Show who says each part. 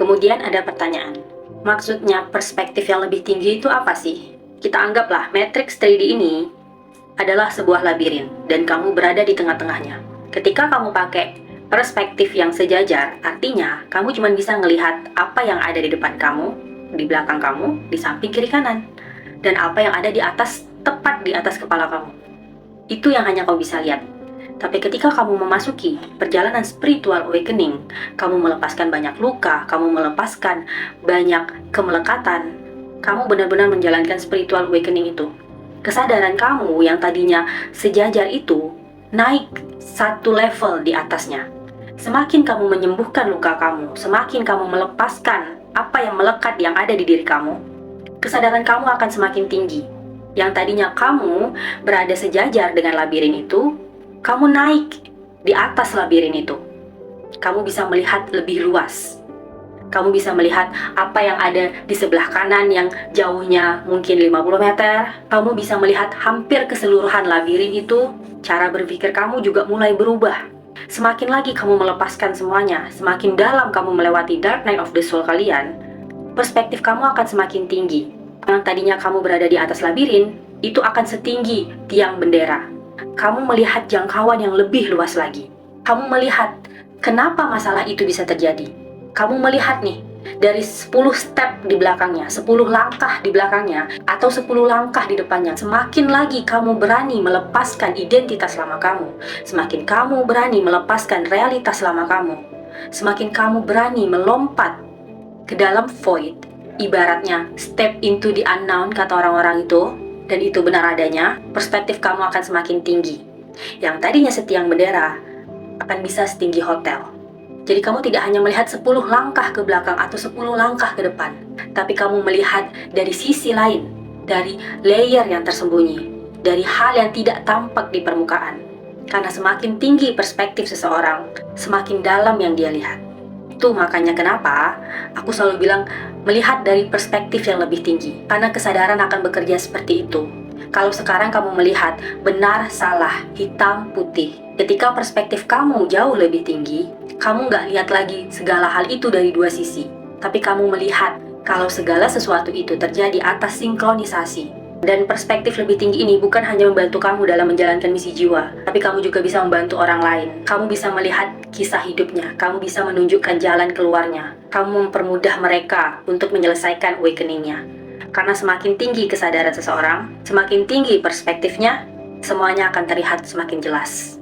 Speaker 1: Kemudian ada pertanyaan, maksudnya perspektif yang lebih tinggi itu apa sih? Kita anggaplah matriks 3D ini adalah sebuah labirin dan kamu berada di tengah-tengahnya. Ketika kamu pakai perspektif yang sejajar, artinya kamu cuma bisa melihat apa yang ada di depan kamu, di belakang kamu, di samping kiri kanan, dan apa yang ada di atas, tepat di atas kepala kamu. Itu yang hanya kamu bisa lihat. Tapi ketika kamu memasuki perjalanan spiritual awakening, kamu melepaskan banyak luka, kamu melepaskan banyak kemelekatan, kamu benar-benar menjalankan spiritual awakening itu. Kesadaran kamu yang tadinya sejajar itu naik satu level di atasnya. Semakin kamu menyembuhkan luka kamu, semakin kamu melepaskan apa yang melekat yang ada di diri kamu, kesadaran kamu akan semakin tinggi. Yang tadinya kamu berada sejajar dengan labirin itu, kamu naik di atas labirin itu. Kamu bisa melihat lebih luas. Kamu bisa melihat apa yang ada di sebelah kanan yang jauhnya mungkin 50 meter. Kamu bisa melihat hampir keseluruhan labirin itu. Cara berpikir kamu juga mulai berubah. Semakin lagi kamu melepaskan semuanya, semakin dalam kamu melewati dark night of the soul kalian, perspektif kamu akan semakin tinggi. Yang tadinya kamu berada di atas labirin, itu akan setinggi tiang bendera. Kamu melihat jangkauan yang lebih luas lagi. Kamu melihat kenapa masalah itu bisa terjadi. Kamu melihat nih, dari 10 step di belakangnya, 10 langkah di belakangnya, atau 10 langkah di depannya. Semakin lagi kamu berani melepaskan identitas lama kamu, semakin kamu berani melepaskan realitas lama kamu, semakin kamu berani melompat ke dalam void, ibaratnya step into the unknown kata orang-orang itu, dan itu benar adanya, perspektif kamu akan semakin tinggi. Yang tadinya setiang bendera akan bisa setinggi hotel. Jadi kamu tidak hanya melihat 10 langkah ke belakang atau 10 langkah ke depan, tapi kamu melihat dari sisi lain, dari layer yang tersembunyi, dari hal yang tidak tampak di permukaan. Karena semakin tinggi perspektif seseorang, semakin dalam yang dia lihat. Itu makanya kenapa aku selalu bilang melihat dari perspektif yang lebih tinggi. Karena kesadaran akan bekerja seperti itu. Kalau sekarang kamu melihat benar, salah, hitam, putih. Ketika perspektif kamu jauh lebih tinggi, kamu nggak lihat lagi segala hal itu dari dua sisi. Tapi kamu melihat kalau segala sesuatu itu terjadi atas sinkronisasi. Dan perspektif lebih tinggi ini bukan hanya membantu kamu dalam menjalankan misi jiwa, tapi kamu juga bisa membantu orang lain. Kamu bisa melihat kisah hidupnya, kamu bisa menunjukkan jalan keluarnya, kamu mempermudah mereka untuk menyelesaikan awakeningnya. Karena semakin tinggi kesadaran seseorang, semakin tinggi perspektifnya, semuanya akan terlihat semakin jelas.